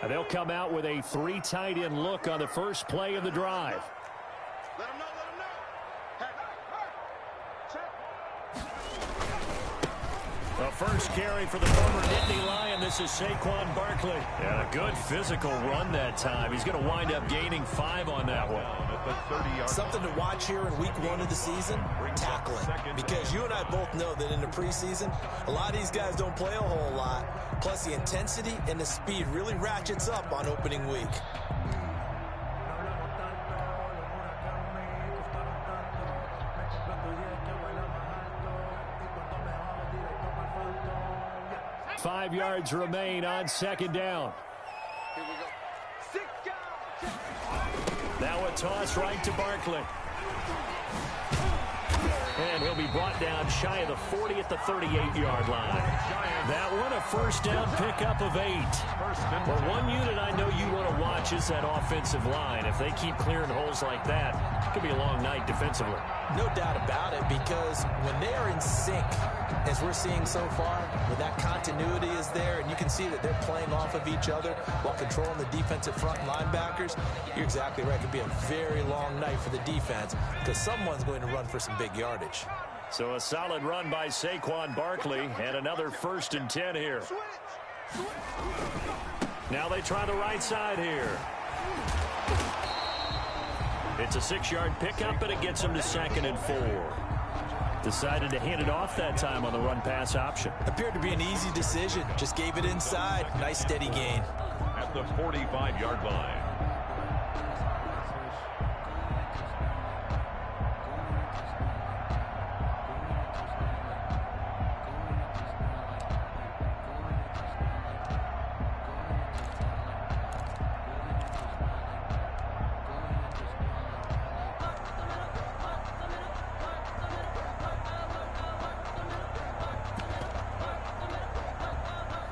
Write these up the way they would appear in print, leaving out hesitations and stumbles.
And they'll come out with a 3 tight end look on the first play of the drive. Let him know, let him know. The first carry for the former Nittany Lion. This is Saquon Barkley. And a good physical run that time. He's going to wind up gaining 5 on that one. Something to watch here in week 1 of the season, tackling. Because you and I both know that in the preseason, a lot of these guys don't play a whole lot. Plus, the intensity and the speed really ratchets up on opening week. Five yards remain on second down. Here we go. 6 yards. Now a toss right to Barkley. And he'll be brought down shy of the 40 at the 38-yard line. That one a first down pickup of 8. Well, one unit I know you want to watch is that offensive line. If they keep clearing holes like that, it could be a long night defensively. No doubt about it, because when they are in sync, as we're seeing so far, when that continuity is there and you can see that they're playing off of each other while controlling the defensive front linebackers, you're exactly right. It could be a very long night for the defense because someone's going to run for some big yardage. So a solid run by Saquon Barkley and another 1st and 10 here. Now they try the right side here. It's a 6-yard pickup, and it gets them to 2nd and 4. Decided to hand it off that time on the run-pass option. Appeared to be an easy decision. Just gave it inside. Nice steady gain. At the 45-yard line.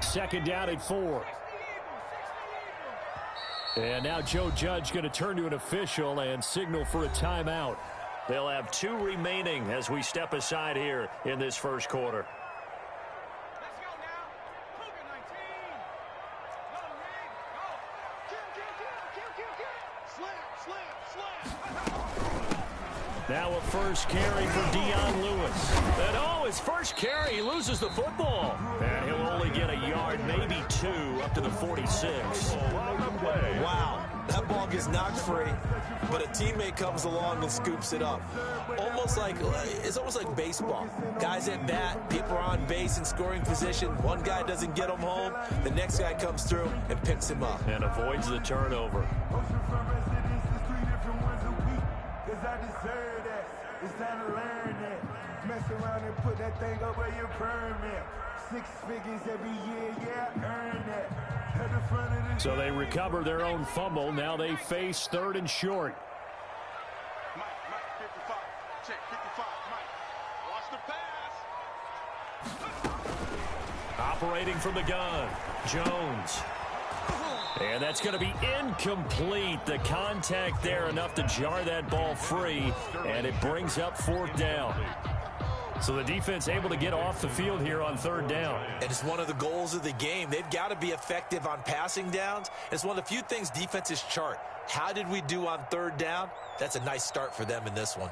Second down at 4. And now Joe Judge going to turn to an official and signal for a timeout. They'll have 2 remaining as we step aside here in this first quarter. Let's go now. Cougar 19. Go, Reed. Go. Kill. Slam. Now a first carry for Dion Lewis. And his first carry, he loses the football. And he'll only get a yard, maybe 2, up to the 46. Wow, that ball gets knocked free, but a teammate comes along and scoops it up. It's almost like baseball. Guys at bat, people are on base in scoring position. One guy doesn't get him home, the next guy comes through and picks him up. And avoids the turnover. It's time to learn that. Mess around and put that thing up where your permit. 6 figures every year, yeah, earn that. At the front of the So they recover their own fumble. Now they face 3rd and short. Mike, 55. Check, 55. Mike, watch the pass. Operating from the gun, Jones. And that's going to be incomplete. The contact there enough to jar that ball free, and it brings up 4th down. So the defense able to get off the field here on 3rd down. And it's one of the goals of the game. They've got to be effective on passing downs. It's one of the few things defenses chart. How did we do on 3rd down? That's a nice start for them in this one.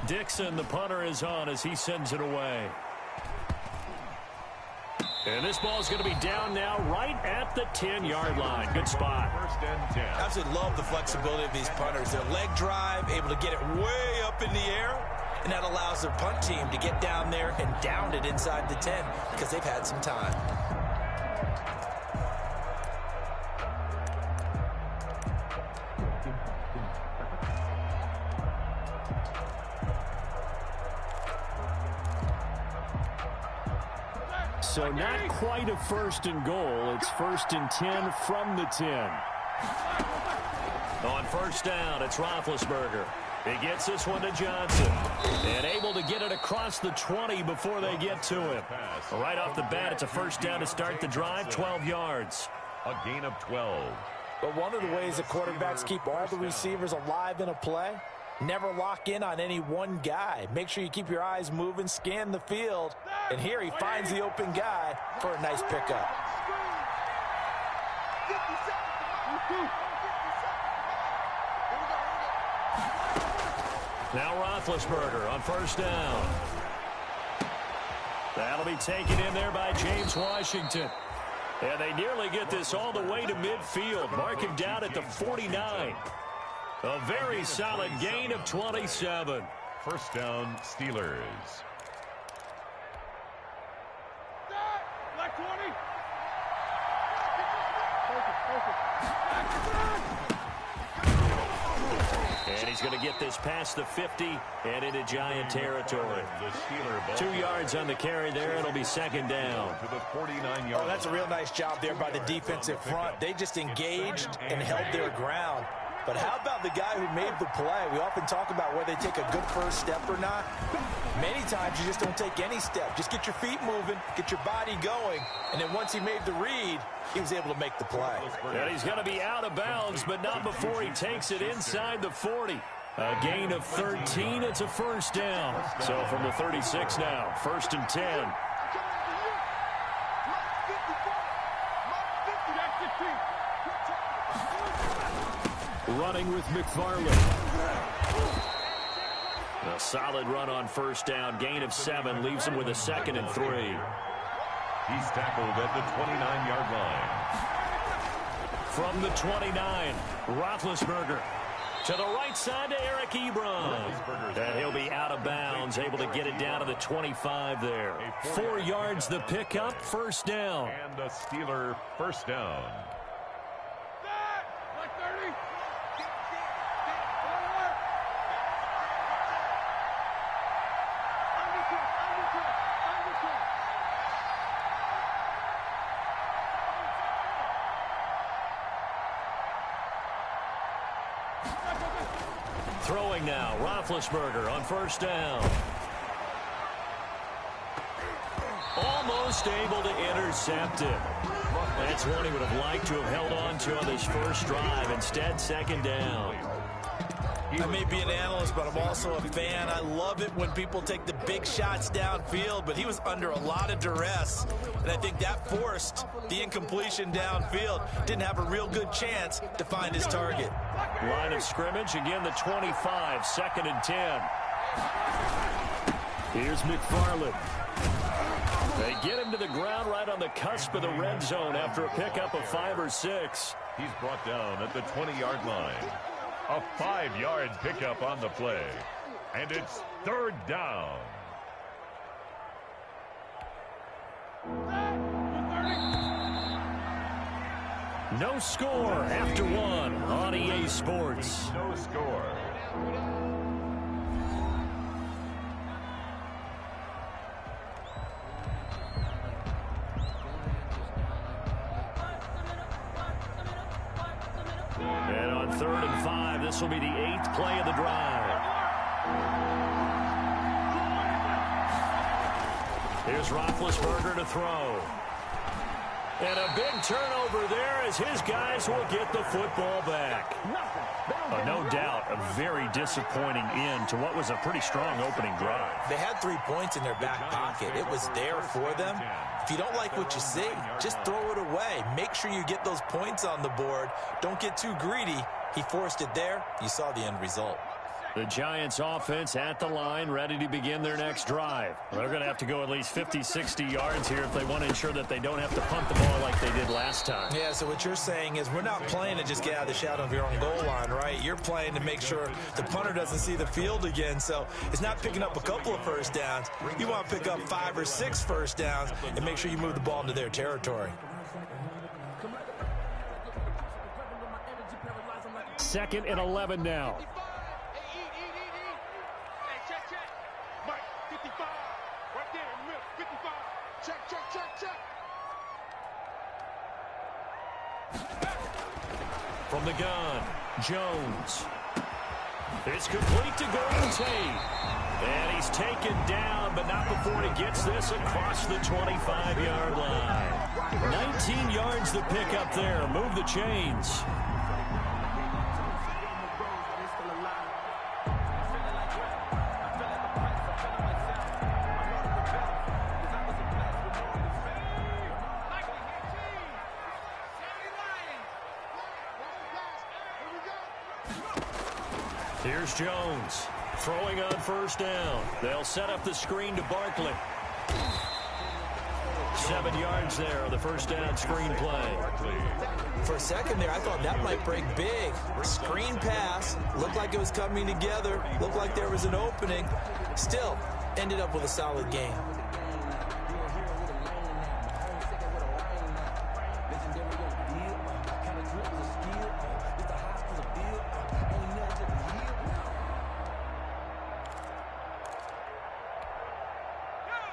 Dixon, the punter, is on as he sends it away. And this ball is going to be down now right at the 10-yard line. Good spot. 1st and 10. I absolutely love the flexibility of these punters. Their leg drive, able to get it way up in the air, and that allows their punt team to get down there and down it inside the 10 because they've had some time. So not quite a 1st and goal. It's 1st and 10 from the 10. On 1st down, it's Roethlisberger. He gets this one to Johnson. And able to get it across the 20 before they get to him. Right off the bat, it's a 1st down to start the drive, 12 yards. A gain of 12. But one of the ways the quarterbacks keep all the receivers alive in a play Never lock in on any one guy. Make sure you keep your eyes moving, scan the field, and here he finds the open guy for a nice pickup. Now Roethlisberger on first down. That'll be taken in there by James Washington. And they nearly get this all the way to midfield. Mark him down at the 49. A very solid gain of 27. First down, Steelers. Black 20. And he's going to get this past the 50 and into Giant territory. 2 yards on the carry there. It'll be second down. To the 49-yard Oh, that's a real nice job there by the defensive front. They just engaged and held their ground. But how about the guy who made the play? We often talk about whether they take a good first step or not. Many times you just don't take any step. Just get your feet moving, get your body going, and then once he made the read, he was able to make the play. And he's going to be out of bounds, but not before he takes it inside the 40. A gain of 13. It's a first down. So from the 36 now, first and 10. Running with McFarland. A solid run on first down. Gain of 7 leaves him with a second and 3. He's tackled at the 29-yard line. From the 29, Roethlisberger to the right side to Eric Ebron. And he'll be out of bounds, able to get it down to the 25 there. 4 yards the pickup, first down. And a Steeler first down. Throwing now, Roethlisberger on first down. Almost able to intercept it. That's one he would have liked to have held on to on this first drive. Instead, second down. I may be an analyst, but I'm also a fan. I love it when people take the big shots downfield, but he was under a lot of duress, and I think that forced the incompletion downfield. Didn't have a real good chance to find his target. Line of scrimmage, again the 25, second and 10. Here's McFarland. They get him to the ground right on the cusp of the red zone after a pickup of 5 or 6. He's brought down at the 20-yard line. A 5-yard pickup on the play. And it's third down. No score after 1 on EA Sports. No score. And on 3rd and 5, this will be the 8th play of the drive. Here's Roethlisberger to throw. And a big turnover there as his guys will get the football back. No doubt a very disappointing end to what was a pretty strong opening drive. They had 3 points in their back pocket. It was there for them. If you don't like what you see, just throw it away. Make sure you get those points on the board. Don't get too greedy. He forced it there. You saw the end result. The Giants offense at the line, ready to begin their next drive. They're going to have to go at least 50, 60 yards here if they want to ensure that they don't have to punt the ball like they did last time. Yeah, so what you're saying is we're not playing to just get out of the shadow of your own goal line, right? You're playing to make sure the punter doesn't see the field again. So it's not picking up a couple of first downs. You want to pick up 5 or 6 first downs and make sure you move the ball into their territory. Second and 11 now. From the gun, Jones. It's complete to Golden Tate. And he's taken down, but not before he gets this across the 25-yard line. 19 yards the pickup there. Move the chains. Here's Jones throwing on first down. They'll set up the screen to Barkley. 7 yards there on the first down screen play. For a second there, I thought that might break big. Screen pass. Looked like it was coming together. Looked like there was an opening. Still, ended up with a solid game.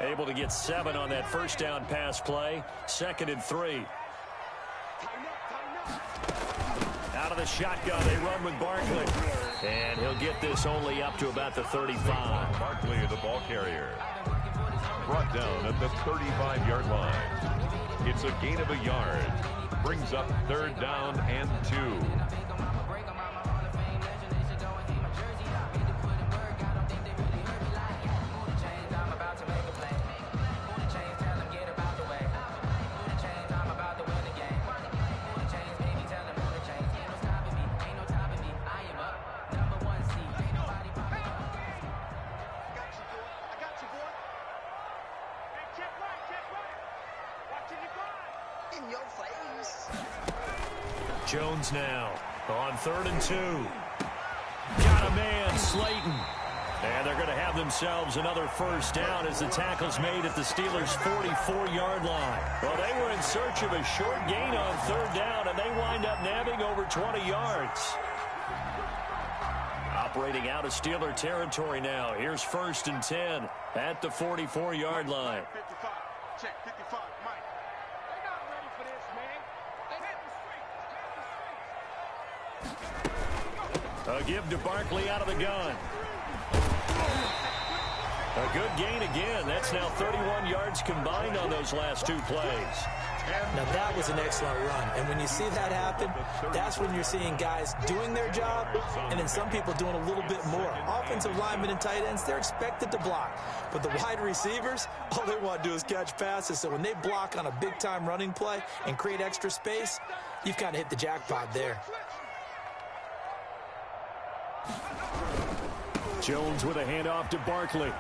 Able to get 7 on that first down pass play. 2nd and 3. Out of the shotgun, they run with Barkley. And he'll get this only up to about the 35. Barkley, the ball carrier. Brought down at the 35-yard line. It's a gain of a yard. Brings up 3rd down and 2. Jones now on 3rd and 2. Got a man, Slayton. And they're going to have themselves another first down as the tackle's made at the Steelers' 44-yard line. Well, they were in search of a short gain on 3rd down, and they wind up nabbing over 20 yards. Operating out of Steeler territory now. Here's 1st and 10 at the 44-yard line. 55. Check 55. Mike. They're not ready for this, man. They hit the street. A give to Barkley out of the gun. A good gain again. That's now 31 yards combined on those last 2 plays. Now, that was an excellent run. And when you see that happen, that's when you're seeing guys doing their job and then some people doing a little bit more. Offensive linemen and tight ends, they're expected to block. But the wide receivers, all they want to do is catch passes. So when they block on a big-time running play and create extra space, you've kind of hit the jackpot there. Jones with a handoff to Barkley.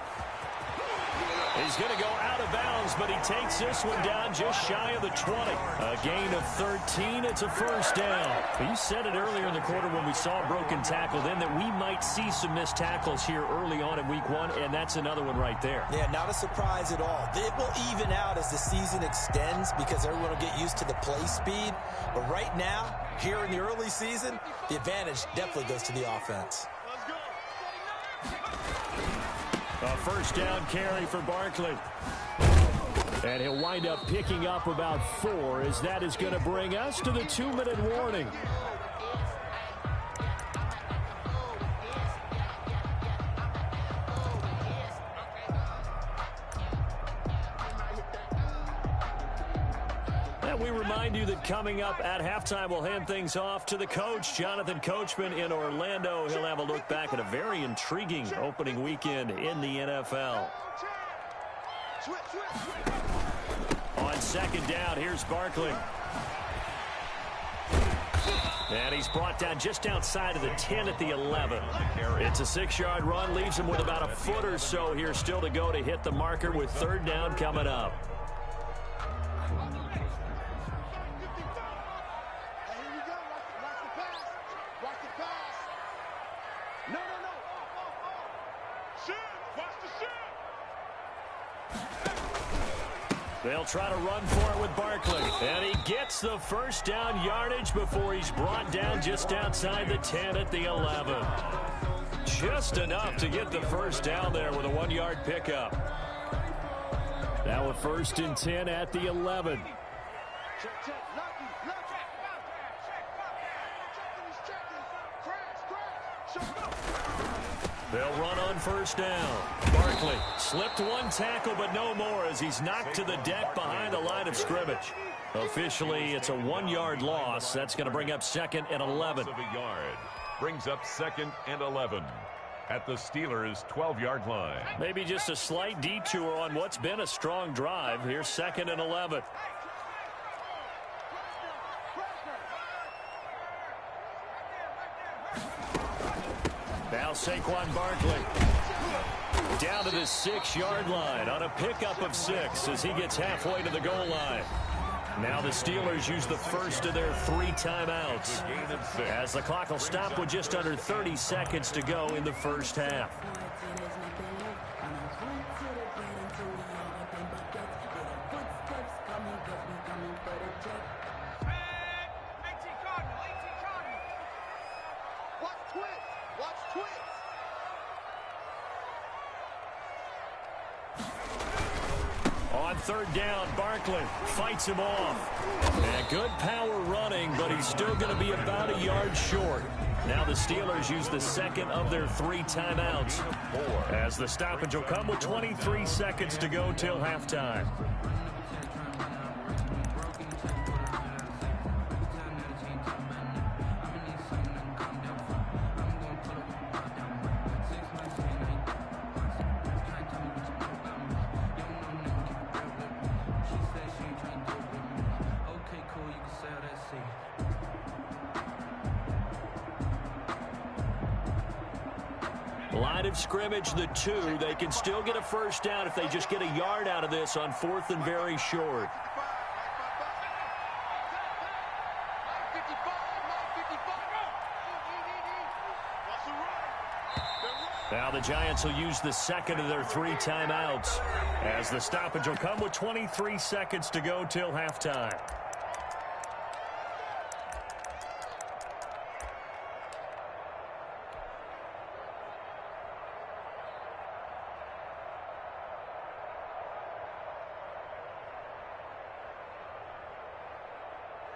He's going to go out of bounds, but he takes this one down just shy of the 20. A gain of 13. It's a first down. You said it earlier in the quarter when we saw a broken tackle then that we might see some missed tackles here early on in week 1, and that's another one right there. Yeah, not a surprise at all. It will even out as the season extends because everyone will get used to the play speed. But right now, here in the early season, the advantage definitely goes to the offense. A first down carry for Barkley. And he'll wind up picking up about 4 as that is going to bring us to the 2-minute warning. We remind you that coming up at halftime, we'll hand things off to the coach, Jonathan Coachman in Orlando. He'll have a look back at a very intriguing opening weekend in the NFL. On 2nd down, here's Barkley. And he's brought down just outside of the 10 at the 11. It's a 6-yard run, leaves him with about a foot or so here still to go to hit the marker with 3rd down coming up. They'll try to run for it with Barkley. And he gets the first down yardage before he's brought down just outside the 10 at the 11. Just enough to get the first down there with a 1-yard pickup. Now a 1st and 10 at the 11. They'll run on first down. Barkley slipped 1 tackle, but no more as he's knocked to the deck behind the line of scrimmage. Officially, it's a 1-yard loss. That's going to bring up 2nd and 11. Of a yard. Brings up 2nd and 11 at the Steelers' 12-yard line. Maybe just a slight detour on what's been a strong drive. Here's 2nd and 11. Now Saquon Barkley down to the 6-yard line on a pickup of 6 as he gets halfway to the goal line. Now the Steelers use the first of their 3 timeouts as the clock will stop with just under 30 seconds to go in the first half. On third down, Barkley fights him off. And good power running, but he's still going to be about a yard short. Now the Steelers use the second of their 3 timeouts as the stoppage will come with 23 seconds to go till halftime. Line of scrimmage, the 2. They can still get a first down if they just get a yard out of this on 4th and very short. Now the Giants will use the second of their 3 timeouts as the stoppage will come with 23 seconds to go till halftime.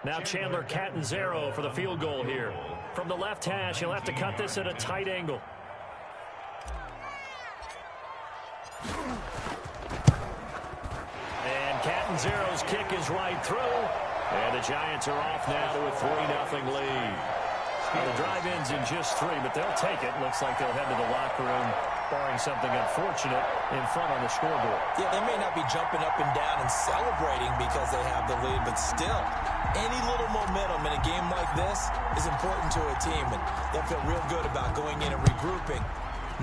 Now Chandler Catanzaro for the field goal here. From the left hash, he'll have to cut this at a tight angle. And Catanzaro's kick is right through. And the Giants are off now to a 3-0 lead. Now the drive ends in just 3, but they'll take it. Looks like they'll head to the locker room, barring something unfortunate, in front on the scoreboard. Yeah, they may not be jumping up and down and celebrating because they have the lead, but still, any little momentum in a game like this is important to a team, and they'll feel real good about going in and regrouping,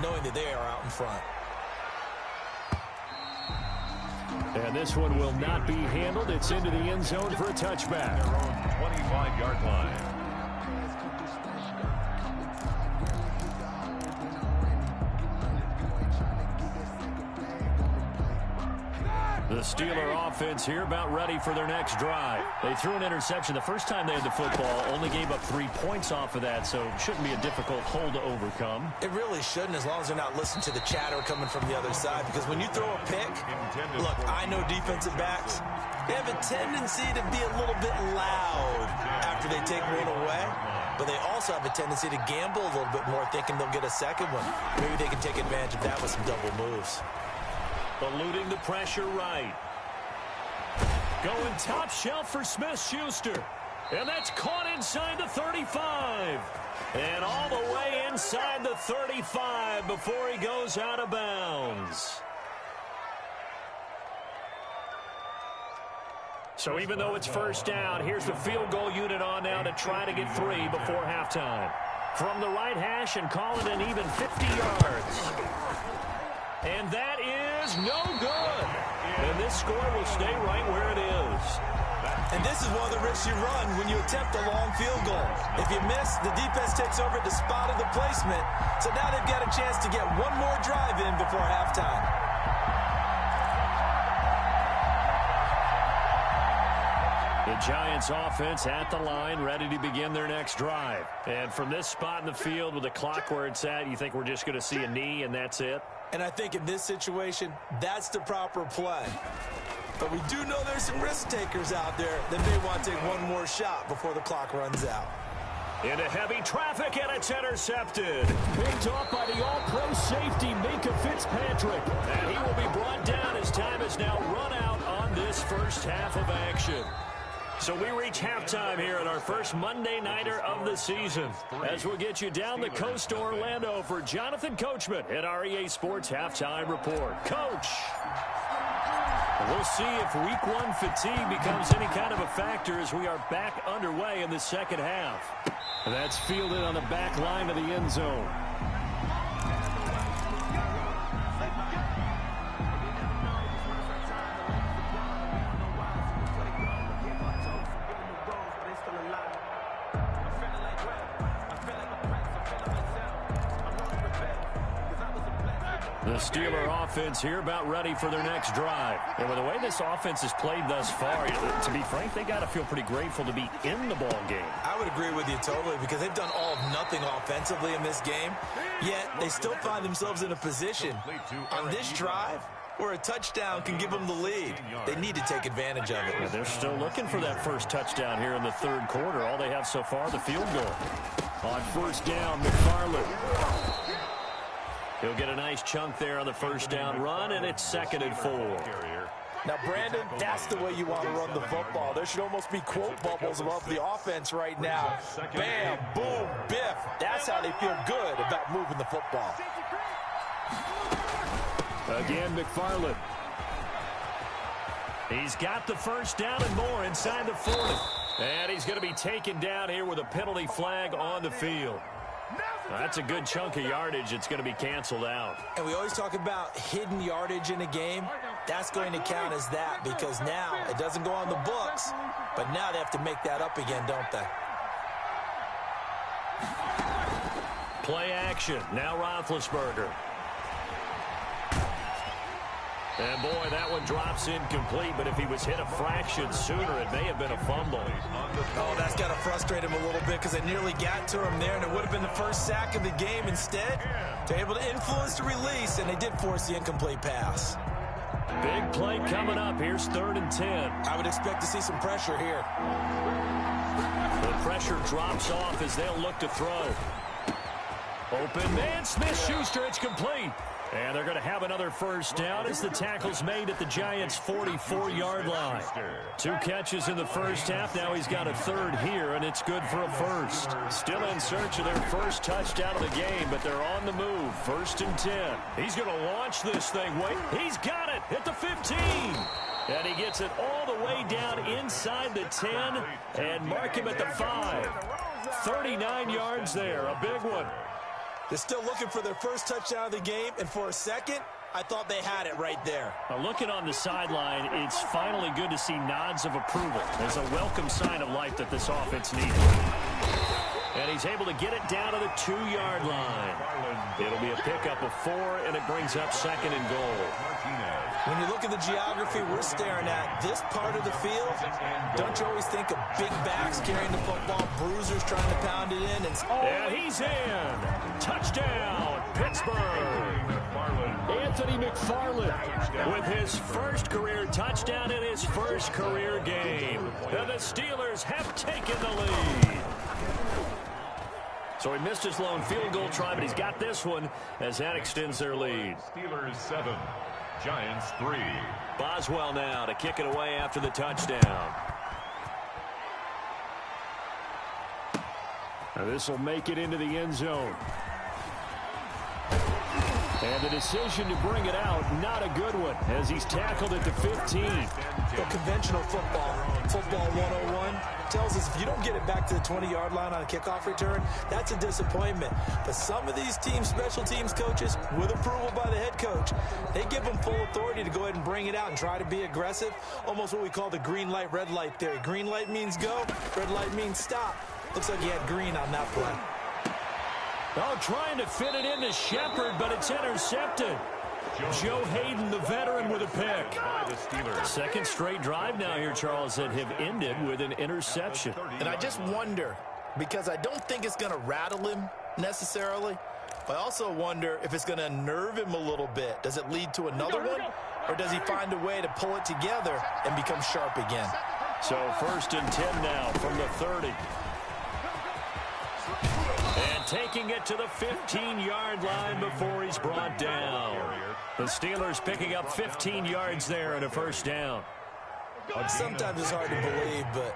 knowing that they are out in front. And this one will not be handled. It's into the end zone for a touchback. Their own 25-yard line. The Steeler offense here about ready for their next drive. They threw an interception the first time they had the football, only gave up 3 points off of that, so it shouldn't be a difficult hole to overcome. It really shouldn't, as long as they're not listening to the chatter coming from the other side, because when you throw a pick, look, I know defensive backs, they have a tendency to be a little bit loud after they take one away, but they also have a tendency to gamble a little bit more, thinking they'll get a second one. Maybe they can take advantage of that with some double moves. Eluding the pressure right. Going top shelf for Smith-Schuster. And that's caught inside the 35. And all the way inside the 35 before he goes out of bounds. So even though it's first down, here's the field goal unit on now to try to get 3 before halftime. From the right hash and call it an even 50 yards. And that is no good. And this score will stay right where it is. And this is one of the risks you run when you attempt a long field goal. If you miss, the defense takes over the spot of the placement. So now they've got a chance to get one more drive in before halftime. The Giants offense at the line, ready to begin their next drive. And from this spot in the field with the clock where it's at, you think we're just going to see a knee and that's it? And I think in this situation, that's the proper play. But we do know there's some risk takers out there that may want to take one more shot before the clock runs out. Into heavy traffic, and it's intercepted. Picked off by the all-pro safety, Minka Fitzpatrick. And he will be brought down as time is now run out on this first half of action. So we reach halftime here at our first Monday Nighter of the season. As we'll get you down the coast to Orlando for Jonathan Coachman at our EA Sports Halftime Report. Coach! We'll see if Week 1 fatigue becomes any kind of a factor as we are back underway in the second half. That's fielded on the back line of the end zone. The Steeler offense here about ready for their next drive. And with the way this offense has played thus far, to be frank, they got to feel pretty grateful to be in the ball game. I would agree with you totally because they've done all of nothing offensively in this game, yet they still find themselves in a position on this drive where a touchdown can give them the lead. They need to take advantage of it. Yeah, they're still looking for that first touchdown here in the third quarter. All they have so far, the field goal. On first down, McFarland. He'll get a nice chunk there on the first down run, and it's 2nd and 4. Now, Brandon, that's the way you want to run the football. There should almost be quote bubbles above the offense right now. Bam, boom, biff. That's how they feel good about moving the football. Again, McFarland. He's got the first down and more inside the 40. And he's going to be taken down here with a penalty flag on the field. That's a good chunk of yardage. It's going to be canceled out. And we always talk about hidden yardage in a game. That's going to count as that because now it doesn't go on the books, but now they have to make that up again, don't they? Play action. Now Roethlisberger. And, boy, that one drops incomplete, but if he was hit a fraction sooner, it may have been a fumble. Oh, that's got to frustrate him a little bit because they nearly got to him there, and it would have been the first sack of the game. Instead, they're able to influence the release, and they did force the incomplete pass. Big play coming up. Here's 3rd and 10. I would expect to see some pressure here. The pressure drops off as they'll look to throw. Open man, Smith-Schuster, it's complete. And they're going to have another first down as the tackle's made at the Giants' 44-yard line. 2 catches in the first half. Now he's got a third here, and it's good for a first. Still in search of their first touchdown of the game, but they're on the move. 1st and 10. He's going to launch this thing. Wait, he's got it at the 15. And he gets it all the way down inside the 10 and mark him at the 5. 39 yards there, a big one. They're still looking for their first touchdown of the game, and for a second, I thought they had it right there. Looking on the sideline, it's finally good to see nods of approval. There's a welcome sign of life that this offense needed. And he's able to get it down to the 2-yard line. It'll be a pickup of 4, and it brings up 2nd and goal. When you look at the geography we're staring at, this part of the field, don't you always think of big backs carrying the football, bruisers trying to pound it in? And he's in. Touchdown, Pittsburgh. Anthony McFarland with his first career touchdown in his first career game. And the Steelers have taken the lead. So he missed his lone field goal try, but he's got this one as that extends their lead. Steelers 7, Giants 3. Boswell now to kick it away after the touchdown. Now this will make it into the end zone. And the decision to bring it out, not a good one, as he's tackled at the 15. Well, conventional football 101, tells us if you don't get it back to the 20-yard line on a kickoff return, that's a disappointment. But some of these teams, special teams coaches, with approval by the head coach, they give them full authority to go ahead and bring it out and try to be aggressive, almost what we call the green light, red light theory. Green light means go, red light means stop. Looks like he had green on that play. Oh, trying to fit it into Shepard, but it's intercepted. Joe Hayden, the veteran, with a pick. Second straight drive now here, Charles, that have ended with an interception. And I just wonder, because I don't think it's going to rattle him necessarily, I also wonder if it's going to unnerve him a little bit. Does it lead to another one, or does he find a way to pull it together and become sharp again? So 1st and 10 now from the 30. And taking it to the 15-yard line before he's brought down. The Steelers picking up 15 yards there and a first down. Sometimes it's hard to believe, but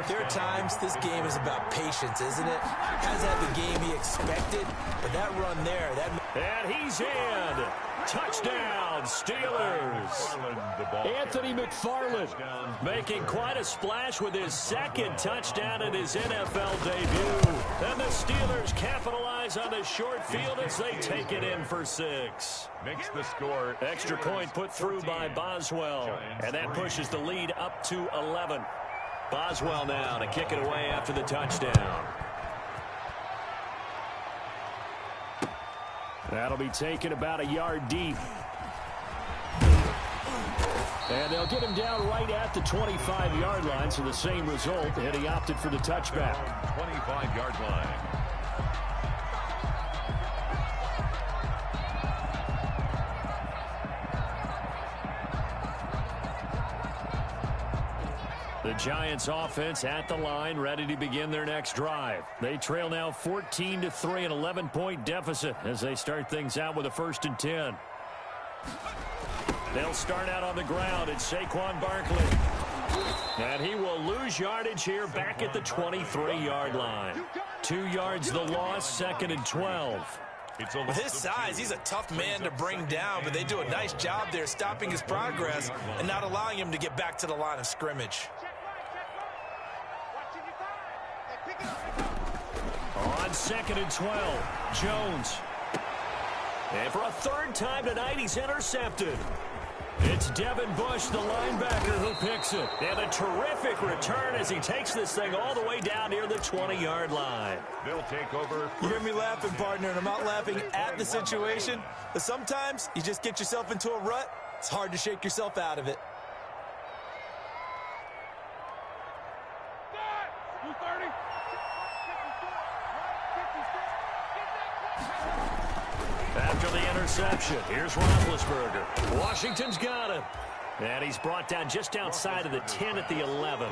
there are times this game is about patience, isn't it? Hasn't had the game he expected, but that run there, and he's in. Touchdown, Steelers. Anthony McFarland making quite a splash with his second touchdown in his NFL debut. And the Steelers capitalize on the short field as they take it in for 6. Makes the score. Extra point put through by Boswell. And that pushes the lead up to 11. Boswell now to kick it away after the touchdown. That'll be taken about a yard deep. And they'll get him down right at the 25-yard line, so the same result, and he opted for the touchback. 25-yard line. The Giants offense at the line, ready to begin their next drive. They trail now 14-3, an 11-point deficit as they start things out with a 1st and 10. They'll start out on the ground. It's Saquon Barkley. And he will lose yardage here back at the 23-yard line. 2 yards the loss, 2nd and 12. With his size, he's a tough man to bring down, but they do a nice job there stopping his progress and not allowing him to get back to the line of scrimmage. On 2nd and 12, Jones. And for a 3rd time tonight, he's intercepted. It's Devin Bush, the linebacker, who picks it. And a terrific return as he takes this thing all the way down near the 20-yard line. They'll take over. You hear me laughing, partner, and I'm not laughing at the situation, but sometimes you just get yourself into a rut. It's hard to shake yourself out of it. After the interception, here's Roethlisberger. Washington's got him. And he's brought down just outside of the 10 at the 11.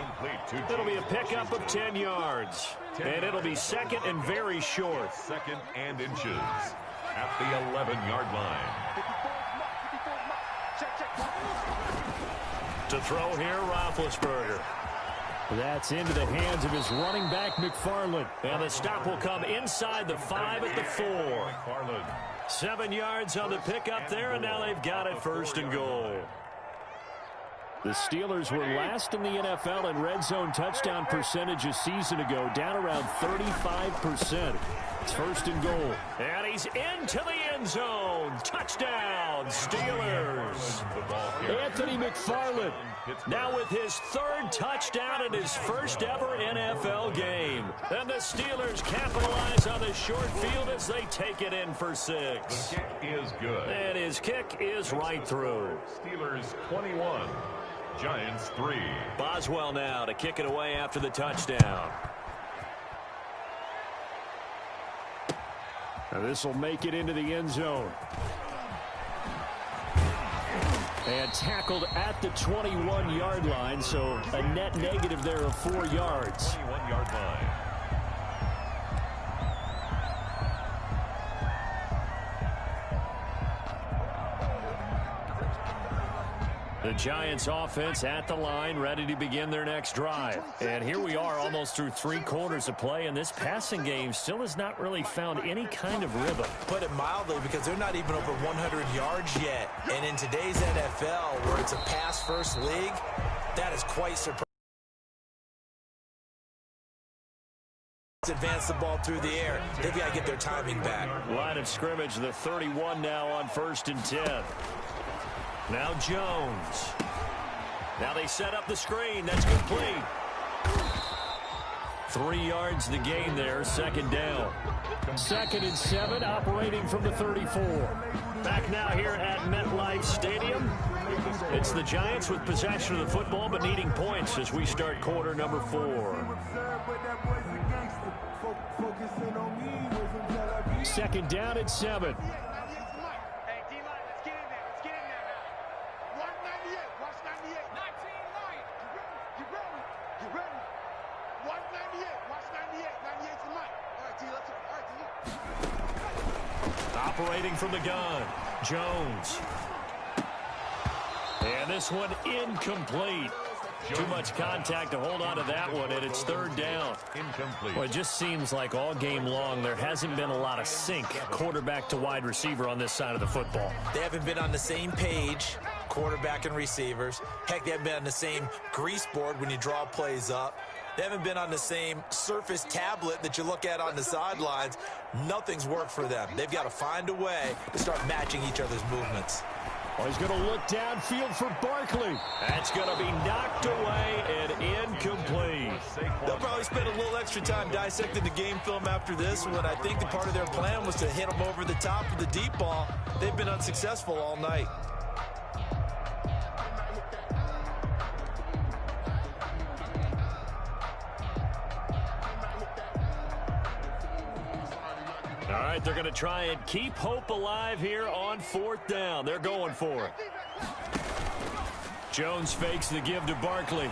It'll be a pickup of 10 yards. And it'll be 2nd and very short. 2nd and inches at the 11-yard line. To throw here, Roethlisberger. That's into the hands of his running back, McFarland. And the stop will come inside the 5 at the 4. 7 yards on the pickup there, and now they've got it 1st and goal. The Steelers were last in the NFL in red zone touchdown percentage a season ago, down around 35%. It's 1st and goal. And he's into the end zone. Touchdown, Steelers. Anthony McFarland now with his 3rd touchdown in his 1st ever NFL game. And the Steelers capitalize on the short field as they take it in for 6. The kick is good. And his kick is right through. Steelers 21, Giants 3. Boswell now to kick it away after the touchdown. Now this will make it into the end zone. And tackled at the 21-yard line, so a net negative there of 4 yards. 21-yard line. The Giants offense at the line, ready to begin their next drive. And here we are almost through 3 quarters of play, and this passing game still has not really found any kind of rhythm. Put it mildly, because they're not even over 100 yards yet. And in today's NFL, where it's a pass-first league, that is quite surprising. Advance the ball through the air. They've got to get their timing back. Line of scrimmage, the 31 now on 1st and 10. Now Jones. Now they set up the screen. That's complete. 3 yards the gain there. 2nd down. 2nd and 7, operating from the 34. Back now here at MetLife Stadium. It's the Giants with possession of the football, but needing points as we start quarter number 4. 2nd down at 7. Operating from the gun, Jones. And this one incomplete. Too much contact to hold on to that one, and it's 3rd down. Incomplete. Well, it just seems like all game long there hasn't been a lot of sync quarterback to wide receiver on this side of the football. They haven't been on the same page, quarterback and receivers. Heck, they haven't been on the same grease board when you draw plays up. They haven't been on the same Surface tablet that you look at on the sidelines. Nothing's worked for them. They've got to find a way to start matching each other's movements. Oh, he's going to look downfield for Barkley. That's going to be knocked away and incomplete. They'll probably spend a little extra time dissecting the game film after this one. I think the part of their plan was to hit them over the top of the deep ball. They've been unsuccessful all night. All right, they're going to try and keep hope alive here on 4th down. They're going for it. Jones fakes the give to Barkley.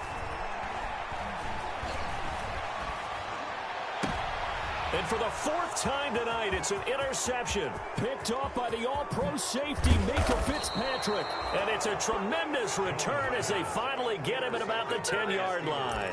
And for the 4th time tonight, it's an interception. Picked off by the all-pro safety, Minka Fitzpatrick. And it's a tremendous return as they finally get him at about the 10-yard line.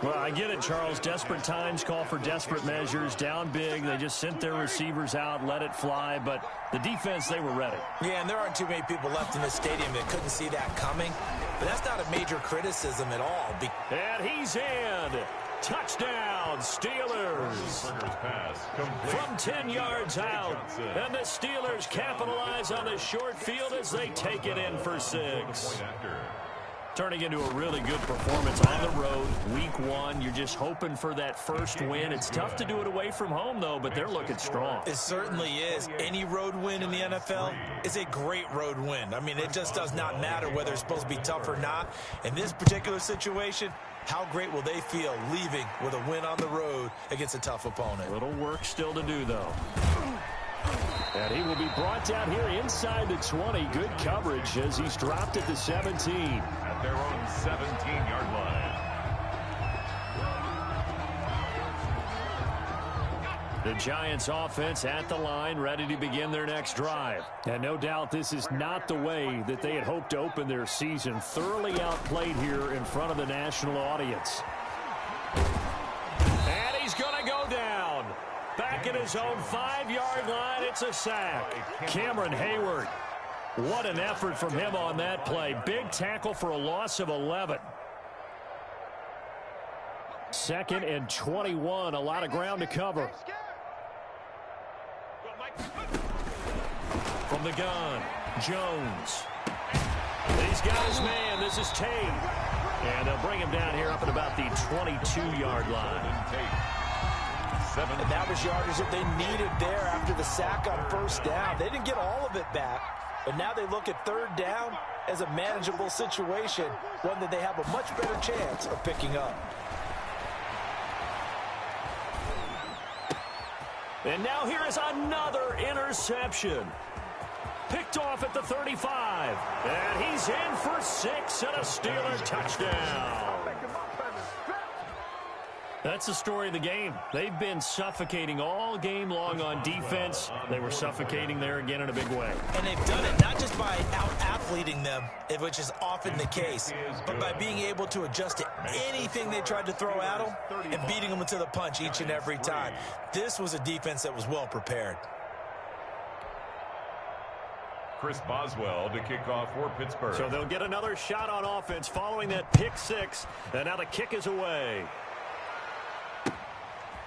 Well, I get it, Charles. Desperate times call for desperate measures. Down big. They just sent their receivers out, let it fly. But the defense, they were ready. Yeah, and there aren't too many people left in this stadium that couldn't see that coming. But that's not a major criticism at all. And he's in. Touchdown, Steelers. From 10 yards out. And the Steelers capitalize on the short field as they take it in for 6. Turning into a really good performance on the road, week 1. You're just hoping for that first win. It's tough to do it away from home, though, but they're looking strong. It certainly is. Any road win in the NFL is a great road win. I mean, it just does not matter whether it's supposed to be tough or not. In this particular situation, how great will they feel leaving with a win on the road against a tough opponent? A little work still to do, though. And he will be brought down here inside the 20. Good coverage as he's dropped at the 17. At their own 17-yard line. The Giants offense at the line, ready to begin their next drive. And no doubt this is not the way that they had hoped to open their season. Thoroughly outplayed here in front of the national audience. And he's going to go down. Back at his own 5-yard line, it's a sack. Cameron Hayward. What an effort from him on that play. Big tackle for a loss of 11. 2nd and 21. A lot of ground to cover. From the gun, Jones. He's got his man. This is Tate. And they'll bring him down here up at about the 22-yard line. And that was yardage that they needed there after the sack on 1st down. They didn't get all of it back, but now they look at 3rd down as a manageable situation, one that they have a much better chance of picking up. And now here is another interception. Picked off at the 35. And he's in for 6 and a Steeler touchdown. That's the story of the game. They've been suffocating all game long on defense. They were suffocating there again in a big way. And they've done it not just by out-athleting them, which is often the case, but by being able to adjust to anything they tried to throw at them and beating them into the punch each and every time. This was a defense that was well prepared. Chris Boswell to kick off for Pittsburgh. So they'll get another shot on offense following that pick 6, and now the kick is away.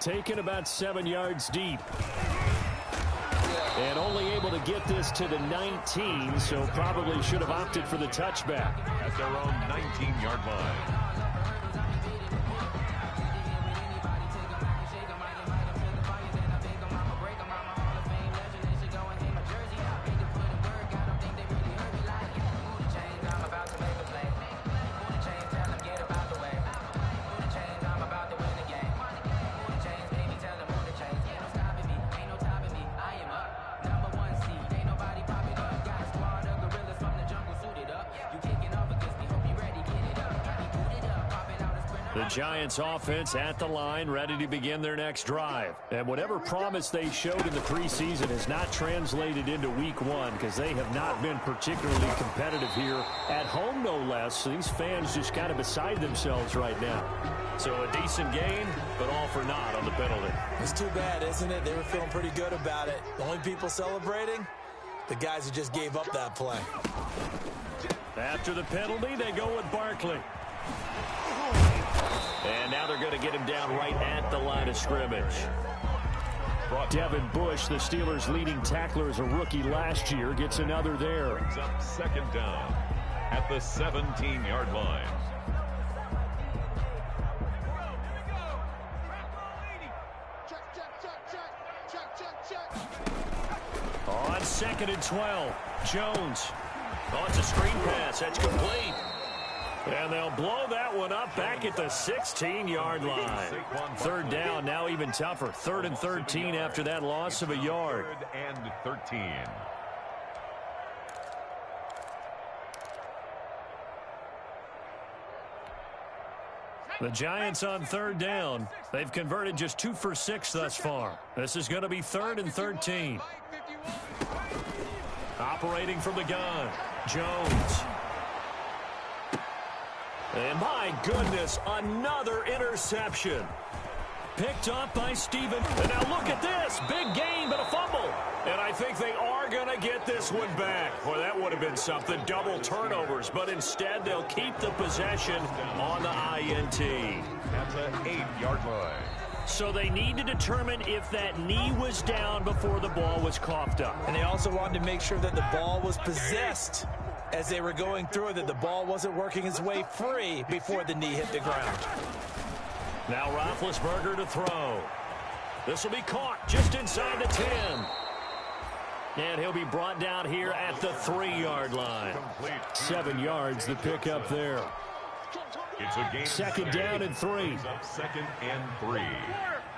Taken about 7 yards deep. And only able to get this to the 19, so probably should have opted for the touchback. At their own 19-yard line. The Giants offense at the line, ready to begin their next drive. And whatever promise they showed in the preseason has not translated into week 1 because they have not been particularly competitive here at home, no less. These fans just kind of beside themselves right now. So a decent game, but all for naught on the penalty. It's too bad, isn't it? They were feeling pretty good about it. The only people celebrating, the guys who just gave up that play. After the penalty, they go with Barkley. And now they're going to get him down right at the line of scrimmage. Devin Bush, the Steelers' leading tackler as a rookie last year, gets another there. Brings up second down at the 17-yard line. On 2nd and 12, Jones. Oh, it's a screen pass. That's complete. And they'll blow that one up back at the 16-yard line. Third down, now even tougher. 3rd and 13 after that loss of a yard. 3rd and 13. The Giants on 3rd down. They've converted just 2 for 6 thus far. This is going to be 3rd and 13. Operating from the gun, Jones. And my goodness, another interception. Picked up by Steven. And now look at this. Big gain, but a fumble. And I think they are going to get this one back. Boy, that would have been something. Double turnovers. But instead, they'll keep the possession on the INT. At the 8-yard line. So they need to determine if that knee was down before the ball was coughed up. And they also wanted to make sure that the ball was possessed as they were going through it, that the ball wasn't working its way free before the knee hit the ground. Now Roethlisberger to throw. This will be caught just inside the 10. And he'll be brought down here at the 3-yard line. 7 yards the pick up there. It's a game. 2nd down and 3. 2nd and 3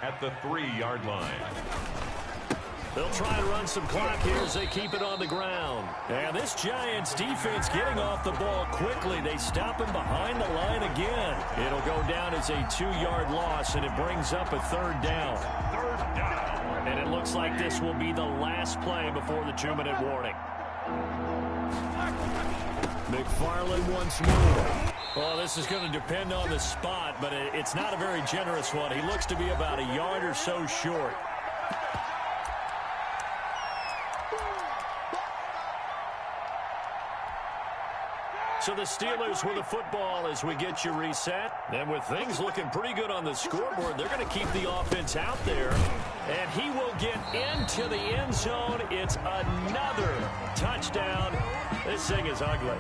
at the 3-yard line. They'll try to run some clock here as they keep it on the ground. And this Giants defense getting off the ball quickly. They stop him behind the line again. It'll go down as a 2-yard loss, and it brings up a 3rd down. 3rd down. And it looks like this will be the last play before the 2-minute warning. McFarland once more. Well, this is going to depend on the spot, but it's not a very generous one. He looks to be about a yard or so short. So the Steelers with the football as we get you reset. And with things looking pretty good on the scoreboard, they're going to keep the offense out there. And he will get into the end zone. It's another touchdown. This thing is ugly.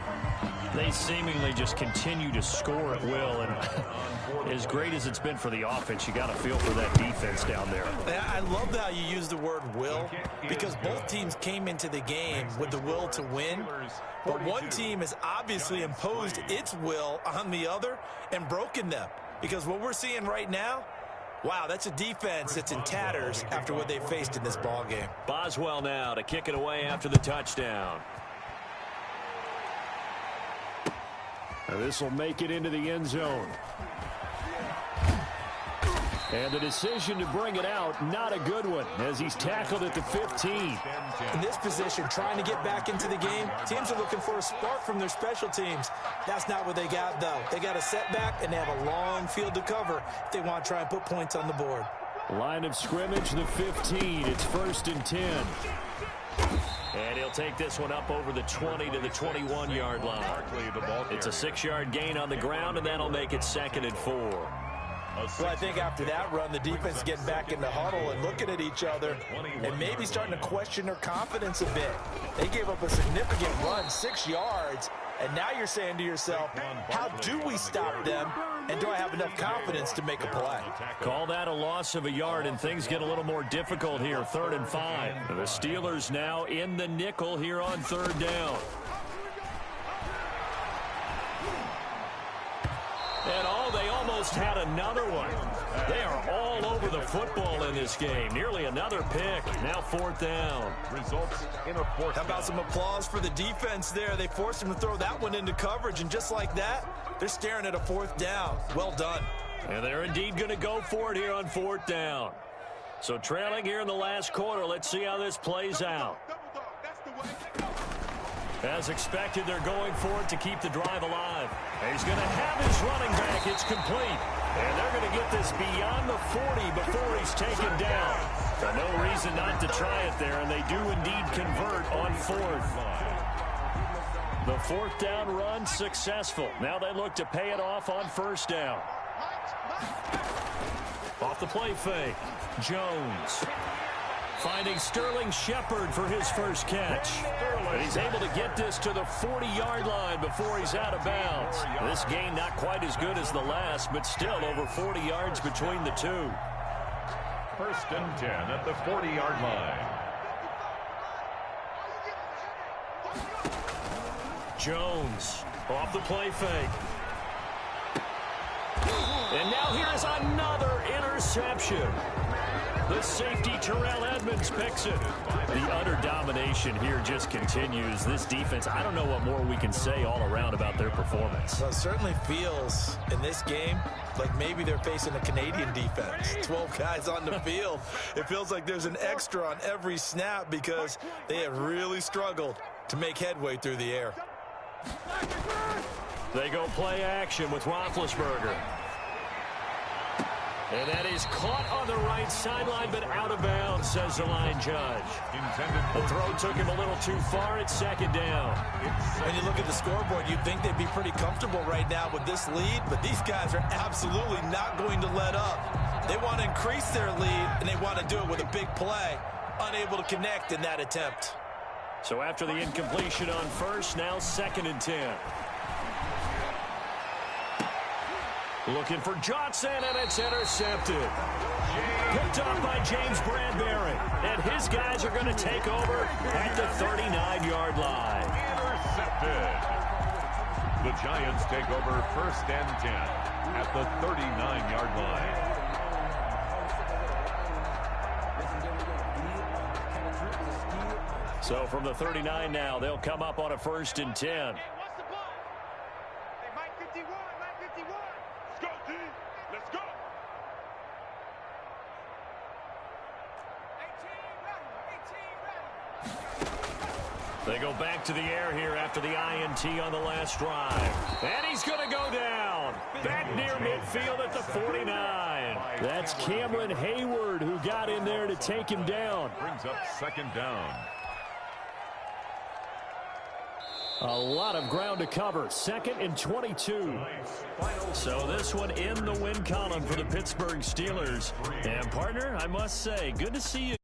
They seemingly just continue to score at will. And as great as it's been for the offense, you got to feel for that defense down there. I love how you use the word will, because both teams came into the game with the will to win. But one team has obviously imposed its will on the other and broken them. Because what we're seeing right now, wow, that's a defense that's in tatters after what they faced in this ball game. Boswell now to kick it away after the touchdown. This will make it into the end zone. And the decision to bring it out, not a good one, as he's tackled at the 15. In this position, trying to get back into the game, teams are looking for a spark from their special teams. That's not what they got, though. They got a setback, and they have a long field to cover if they want to try and put points on the board. Line of scrimmage, the 15. It's 1st and 10. And he'll take this one up over the 20 to the 21-yard line. It's a 6-yard gain on the ground, and that'll make it 2nd and 4. Well, I think after that run, the defense getting back in the huddle and looking at each other and maybe starting to question their confidence a bit. They gave up a significant run, 6 yards, and now you're saying to yourself, how do we stop them, and do I have enough confidence to make a play? Call that a loss of a yard, and things get a little more difficult here, 3rd and 5. The Steelers now in the nickel here on 3rd down. And they almost had another one. They are all over the football in this game. Nearly another pick. Now 4th down. Results in a 4th. How about some applause for the defense there? They forced him to throw that one into coverage, and just like that, they're staring at a 4th down. Well done. And they're indeed going to go for it here on 4th down. So trailing here in the last quarter. Let's see how this plays out. As expected, they're going for it to keep the drive alive. He's going to have his running back. It's complete. And they're going to get this beyond the 40 before he's taken down. So no reason not to try it there, and they do indeed convert on 4th. The 4th down run successful. Now they look to pay it off on 1st down. Off the play fake, Jones. Finding Sterling Shepard for his first catch. And he's able to get this to the 40-yard line before he's out of bounds. This gain not quite as good as the last, but still over 40 yards between the two. 1st and 10 at the 40-yard line. Jones off the play fake. And now here's another interception. The safety, Terrell Edmonds, picks it. The utter domination here just continues. This defense, I don't know what more we can say all around about their performance. Well, it certainly feels in this game like maybe they're facing a Canadian defense. 12 guys on the field. It feels like there's an extra on every snap because they have really struggled to make headway through the air. They go play action with Roethlisberger. And that is caught on the right sideline, but out of bounds, says the line judge. The throw took him a little too far at 2nd down. When you look at the scoreboard, you'd think they'd be pretty comfortable right now with this lead, but these guys are absolutely not going to let up. They want to increase their lead, and they want to do it with a big play. Unable to connect in that attempt. So after the incompletion on first, now 2nd and 10. Looking for Johnson, and it's intercepted. Picked up by James Bradbury. And his guys are going to take over at the 39-yard line. Intercepted. The Giants take over 1st and 10 at the 39-yard line. So from the 39 now, they'll come up on a 1st and 10. They go back to the air here after the INT on the last drive. And he's going to go down. Back near midfield at the 49. That's Cameron Hayward who got in there to take him down. Brings up 2nd down. A lot of ground to cover. 2nd and 22. So this one in the win column for the Pittsburgh Steelers. And partner, I must say, good to see you.